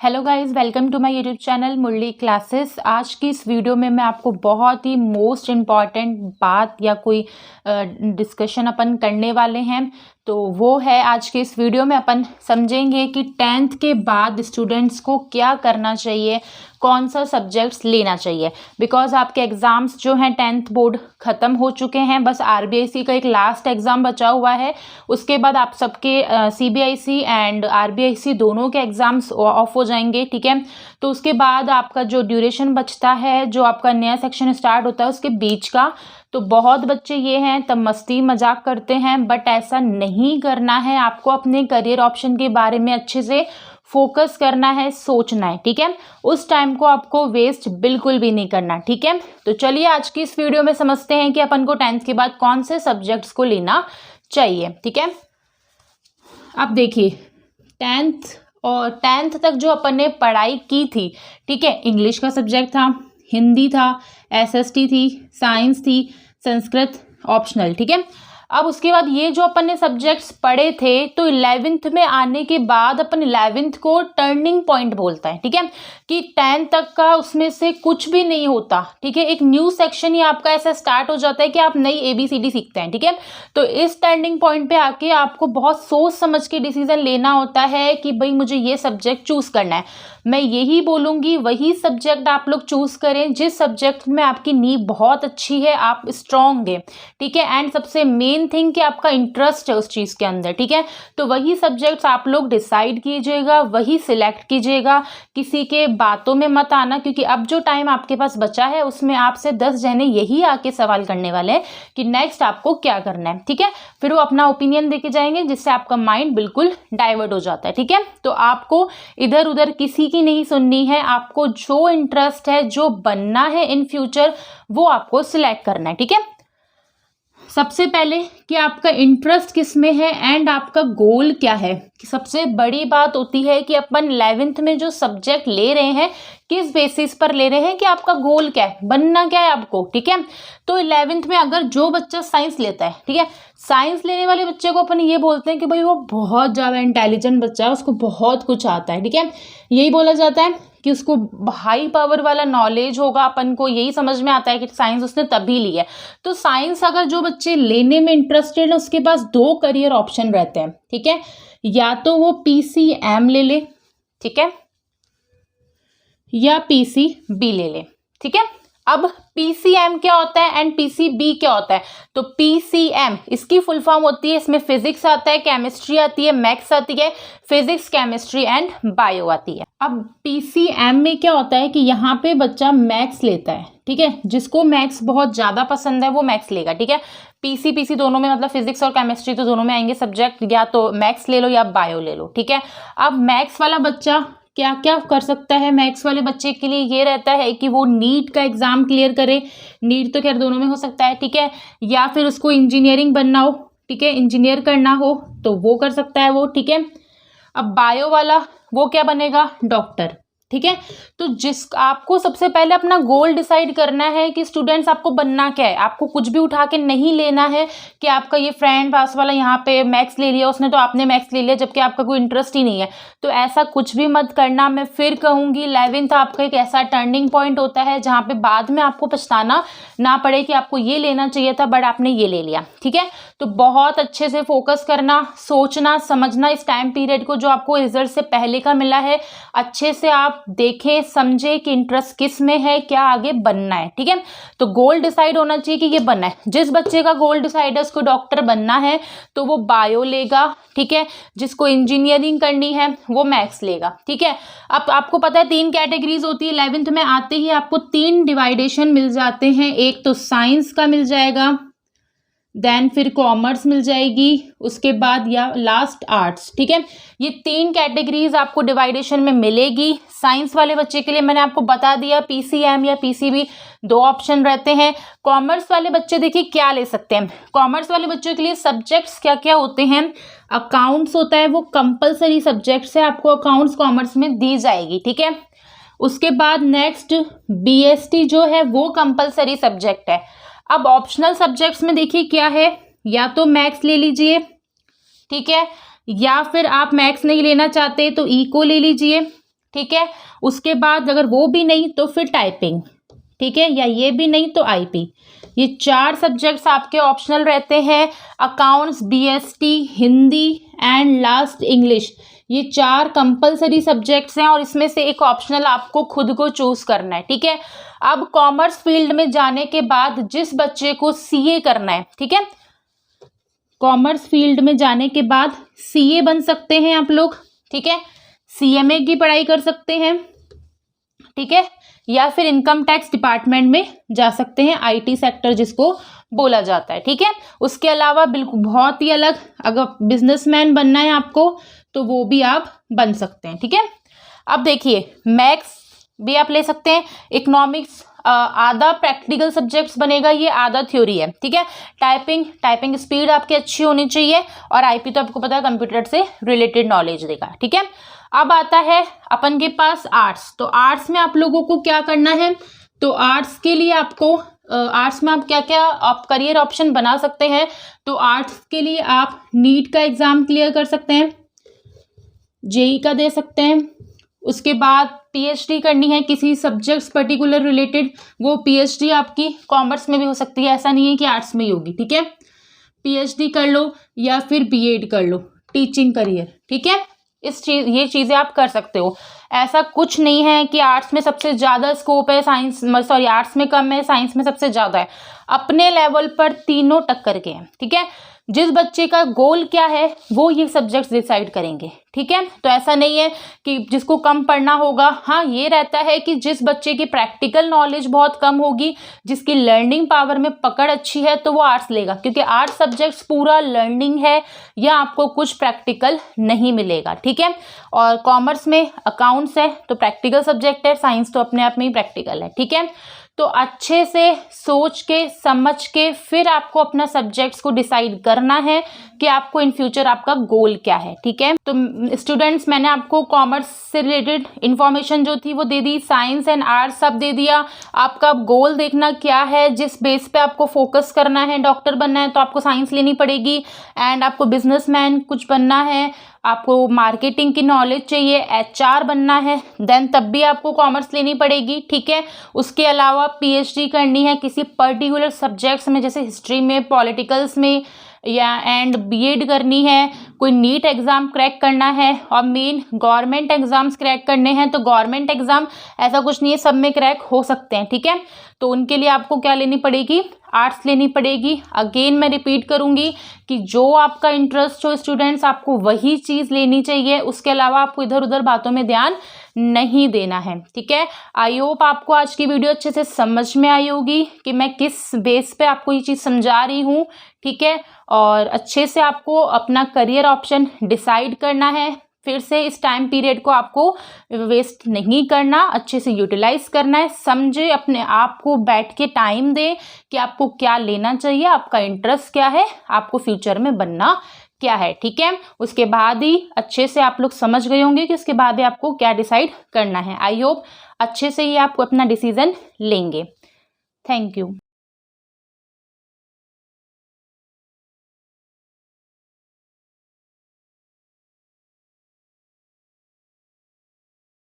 Hello guys, welcome to my YouTube channel Murali classes. आज की इस वीडियो में मैं आपको बहुत ही मोस्ट इम्पॉर्टेंट बात या कोई डिस्कशन अपन करने वाले हैं। तो वो है आज के इस वीडियो में अपन समझेंगे कि 10th के बाद स्टूडेंट्स को क्या करना चाहिए, कौन सा सब्जेक्ट्स लेना चाहिए। बिकॉज आपके एग्ज़ाम्स जो हैं 10th बोर्ड ख़त्म हो चुके हैं, बस आरबीआईसी का एक लास्ट एग्ज़ाम बचा हुआ है। उसके बाद आप सबके सीबीआईसी एंड आरबीआईसी दोनों के एग्ज़ाम्स ऑफ हो जाएंगे, ठीक है। तो उसके बाद आपका जो ड्यूरेशन बचता है, जो आपका नया सेक्शन स्टार्ट होता है उसके बीच का, तो बहुत बच्चे ये हैं तब मस्ती मजाक करते हैं, बट ऐसा नहीं करना है। आपको अपने करियर ऑप्शन के बारे में अच्छे से फोकस करना है, सोचना है, ठीक है। उस टाइम को आपको वेस्ट बिल्कुल भी नहीं करना, ठीक है। तो चलिए आज की इस वीडियो में समझते हैं कि अपन को 10th के बाद कौन से सब्जेक्ट्स को लेना चाहिए, ठीक है। अब देखिए 10th तक जो अपन ने पढ़ाई की थी, ठीक है, इंग्लिश का सब्जेक्ट था, हिंदी था, एसएसटी थी, साइंस थी, संस्कृत ऑप्शनल, ठीक है। अब उसके बाद ये जो अपन ने सब्जेक्ट्स पढ़े थे, तो 11th में आने के बाद अपन 11th को टर्निंग पॉइंट बोलता है, ठीक है, कि 10 तक का उसमें से कुछ भी नहीं होता, ठीक है। एक न्यू सेक्शन ही आपका ऐसा स्टार्ट हो जाता है कि आप नई ABCD सीखते हैं, ठीक है। तो इस टर्निंग पॉइंट पे आके आपको बहुत सोच समझ के डिसीजन लेना होता है कि भाई मुझे ये सब्जेक्ट चूज करना है। मैं यही बोलूँगी वही सब्जेक्ट आप लोग चूज़ करें जिस सब्जेक्ट में आपकी नींव बहुत अच्छी है, आप स्ट्रॉन्ग है, ठीक है। एंड सबसे मेन थिंग कि आपका इंटरेस्ट है उस चीज़ के अंदर, ठीक है। तो वही सब्जेक्ट्स आप लोग डिसाइड कीजिएगा, वही सिलेक्ट कीजिएगा, किसी के बातों में मत आना, क्योंकि अब जो टाइम आपके पास बचा है उसमें आपसे 10 जने यही आके सवाल करने वाले हैं कि नेक्स्ट आपको क्या करना है, ठीक है। फिर वो अपना ओपिनियन देके जाएंगे जिससे आपका माइंड बिल्कुल डाइवर्ट हो जाता है, ठीक है। तो आपको इधर उधर किसी की नहीं सुननी है, आपको जो इंटरेस्ट है, जो बनना है इन फ्यूचर, वो आपको सिलेक्ट करना है, ठीक है। सबसे पहले कि आपका इंटरेस्ट किस में है एंड आपका गोल क्या है। सबसे बड़ी बात होती है कि अपन 11th में जो सब्जेक्ट ले रहे हैं किस बेसिस पर ले रहे हैं, कि आपका गोल क्या है, बनना क्या है आपको, ठीक है। तो 11th में अगर जो बच्चा साइंस लेता है, ठीक है, साइंस लेने वाले बच्चे को अपन ये बोलते हैं कि भाई वो बहुत ज़्यादा इंटेलिजेंट बच्चा है, उसको बहुत कुछ आता है, ठीक है। यही बोला जाता है कि उसको हाई पावर वाला नॉलेज होगा, अपन को यही समझ में आता है कि साइंस उसने तभी ली है। तो साइंस अगर जो बच्चे लेने में इंटरेस्टेड है उसके पास 2 करियर ऑप्शन रहते हैं, ठीक है। या तो वो PCM ले, ठीक है, या PCB ले, ठीक है। अब PCM क्या होता है एंड PCB क्या होता है। तो PCM इसकी फुल फॉर्म होती है, इसमें फिजिक्स आता है, केमिस्ट्री आती है, मैथ्स आती है, फिजिक्स केमिस्ट्री एंड बायो आती है। अब PCM में क्या होता है कि यहाँ पे बच्चा मैथ्स लेता है, ठीक है, जिसको मैथ्स बहुत ज़्यादा पसंद है वो मैथ्स लेगा, ठीक है। PC दोनों में, मतलब फिजिक्स और केमिस्ट्री तो दोनों में आएंगे सब्जेक्ट, या तो मैथ्स ले लो या बायो ले लो, ठीक है। अब मैथ्स वाला बच्चा क्या क्या कर सकता है, मैथ्स वाले बच्चे के लिए ये रहता है कि वो नीट का एग्जाम क्लियर करे, नीट तो खैर दोनों में हो सकता है, ठीक है, या फिर उसको इंजीनियरिंग बनना हो, ठीक है, इंजीनियर करना हो तो वो कर सकता है वो, ठीक है। अब बायो वाला वो क्या बनेगा, डॉक्टर, ठीक है। तो आपको सबसे पहले अपना गोल डिसाइड करना है कि स्टूडेंट्स आपको बनना क्या है। आपको कुछ भी उठा के नहीं लेना है कि आपका ये फ्रेंड पास वाला यहाँ पे मैथ्स ले लिया उसने तो आपने मैथ्स ले लिया, जबकि आपका कोई इंटरेस्ट ही नहीं है। तो ऐसा कुछ भी मत करना। मैं फिर कहूँगी 11th आपका एक ऐसा टर्निंग पॉइंट होता है जहाँ पे बाद में आपको पछताना ना पड़े कि आपको ये लेना चाहिए था बट आपने ये ले लिया, ठीक है। तो बहुत अच्छे से फोकस करना, सोचना समझना इस टाइम पीरियड को जो आपको रिजल्ट से पहले का मिला है, अच्छे से आप देखें समझे कि इंटरेस्ट किस में है, क्या आगे बनना है, ठीक है। तो गोल डिसाइड होना चाहिए कि ये बनना है। जिस बच्चे का गोल डिसाइड है उसको डॉक्टर बनना है तो वो बायो लेगा, ठीक है। जिसको इंजीनियरिंग करनी है वो मैथ्स लेगा, ठीक है। अब आपको पता है 3 कैटेगरीज होती है। 11th में आते ही आपको 3 डिवाइडेशन मिल जाते हैं। एक तो साइंस का मिल जाएगा, देन फिर कॉमर्स मिल जाएगी, उसके बाद या लास्ट आर्ट्स, ठीक है। ये 3 कैटेगरीज आपको डिवाइडेशन में मिलेगी। साइंस वाले बच्चे के लिए मैंने आपको बता दिया PCM या PCB 2 ऑप्शन रहते हैं। कॉमर्स वाले बच्चे देखिए क्या ले सकते हैं। कॉमर्स वाले बच्चों के लिए सब्जेक्ट्स क्या क्या होते हैं, अकाउंट्स होता है, वो कंपलसरी सब्जेक्ट्स है, आपको अकाउंट्स कॉमर्स में दी जाएगी, ठीक है। उसके बाद नेक्स्ट BST जो है वो कंपलसरी सब्जेक्ट है। अब ऑप्शनल सब्जेक्ट्स में देखिए क्या है, या तो मैथ्स ले लीजिए, ठीक है, या फिर आप मैथ्स नहीं लेना चाहते तो इको ले लीजिए, ठीक है। उसके बाद अगर वो भी नहीं तो फिर टाइपिंग, ठीक है, या ये भी नहीं तो आईपी। ये 4 सब्जेक्ट्स आपके ऑप्शनल रहते हैं। Accounts, BST, Hindi and last English, ये 4 कंपलसरी सब्जेक्ट्स हैं और इसमें से एक ऑप्शनल आपको खुद को चूज करना है, ठीक है। अब कॉमर्स फील्ड में जाने के बाद जिस बच्चे को सीए करना है, ठीक है, कॉमर्स फील्ड में जाने के बाद सीए बन सकते हैं आप लोग, ठीक है, सीएमए की पढ़ाई कर सकते हैं, ठीक है, या फिर इनकम टैक्स डिपार्टमेंट में जा सकते हैं, आईटी सेक्टर जिसको बोला जाता है, ठीक है। उसके अलावा बिल्कुल बहुत ही अलग अगर बिजनेसमैन बनना है आपको तो वो भी आप बन सकते हैं, ठीक है। अब देखिए मैथ्स भी आप ले सकते हैं, इकोनॉमिक्स आधा प्रैक्टिकल सब्जेक्ट्स बनेगा, ये आधा थ्योरी है, ठीक है। टाइपिंग स्पीड आपकी अच्छी होनी चाहिए और आईपी तो आपको पता है कंप्यूटर से रिलेटेड नॉलेज देगा, ठीक है। अब आता है अपन के पास आर्ट्स। तो आर्ट्स में आप लोगों को क्या करना है, तो आर्ट्स के लिए आपको आर्ट्स में आप क्या क्या आप करियर ऑप्शन बना सकते हैं। तो आर्ट्स के लिए आप नीट का एग्ज़ाम क्लियर कर सकते हैं, जेई का दे सकते हैं, उसके बाद पीएचडी करनी है किसी सब्जेक्ट्स पर्टिकुलर रिलेटेड, वो पीएचडी आपकी कॉमर्स में भी हो सकती है, ऐसा नहीं है कि आर्ट्स में ही होगी, ठीक है। पीएचडी कर लो या फिर बीएड कर लो, टीचिंग करियर, ठीक है। ये चीज़ें आप कर सकते हो। ऐसा कुछ नहीं है कि आर्ट्स में सबसे ज़्यादा स्कोप है, आर्ट्स में कम है, साइंस में सबसे ज़्यादा है। अपने लेवल पर तीनों टक्कर के हैं, ठीक है। जिस बच्चे का गोल क्या है वो ये सब्जेक्ट्स डिसाइड करेंगे, ठीक है। तो ऐसा नहीं है कि जिसको कम पढ़ना होगा, हाँ ये रहता है कि जिस बच्चे की प्रैक्टिकल नॉलेज बहुत कम होगी, जिसकी लर्निंग पावर में पकड़ अच्छी है, तो वो आर्ट्स लेगा, क्योंकि आर्ट्स सब्जेक्ट्स पूरा लर्निंग है या आपको कुछ प्रैक्टिकल नहीं मिलेगा, ठीक है। और कॉमर्स में अकाउंट्स है तो प्रैक्टिकल सब्जेक्ट है, साइंस तो अपने आप में ही प्रैक्टिकल है, ठीक है। तो अच्छे से सोच के समझ के फिर आपको अपना सब्जेक्ट्स को डिसाइड करना है कि आपको इन फ्यूचर आपका गोल क्या है, ठीक है। तो स्टूडेंट्स मैंने आपको कॉमर्स से रिलेटेड इंफॉर्मेशन जो थी वो दे दी, साइंस एंड आर्ट्स सब दे दिया। आपका गोल देखना क्या है, जिस बेस पे आपको फोकस करना है, डॉक्टर बनना है तो आपको साइंस लेनी पड़ेगी, एंड आपको बिजनेसमैन कुछ बनना है, आपको मार्केटिंग की नॉलेज चाहिए, एचआर बनना है, देन तब भी आपको कॉमर्स लेनी पड़ेगी, ठीक है। उसके अलावा पीएचडी करनी है किसी पर्टिकुलर सब्जेक्ट्स में, जैसे हिस्ट्री में, पॉलिटिकल्स में, या एंड बीएड करनी है, कोई नीट एग्ज़ाम क्रैक करना है, और मेन गवर्नमेंट एग्ज़ाम्स क्रैक करने हैं। तो गवर्नमेंट एग्ज़ाम ऐसा कुछ नहीं है, सब में क्रैक हो सकते हैं, ठीक है। तो उनके लिए आपको क्या लेनी पड़ेगी, आर्ट्स लेनी पड़ेगी। अगेन मैं रिपीट करूंगी कि जो आपका इंटरेस्ट हो स्टूडेंट्स, आपको वही चीज़ लेनी चाहिए, उसके अलावा आपको इधर उधर बातों में ध्यान नहीं देना है, ठीक है। आई होप आपको आज की वीडियो अच्छे से समझ में आई होगी कि मैं किस बेस पे आपको ये चीज़ समझा रही हूँ, ठीक है। और अच्छे से आपको अपना करियर ऑप्शन डिसाइड करना है। फिर से इस टाइम पीरियड को आपको वेस्ट नहीं करना, अच्छे से यूटिलाइज करना है, समझे, अपने आप को बैठ के टाइम दे कि आपको क्या लेना चाहिए, आपका इंटरेस्ट क्या है, आपको फ्यूचर में बनना क्या है, ठीक है। उसके बाद ही अच्छे से आप लोग समझ गए होंगे कि उसके बाद ही आपको क्या डिसाइड करना है। आई होप अच्छे से ही आप अपना डिसीजन लेंगे। Thank you.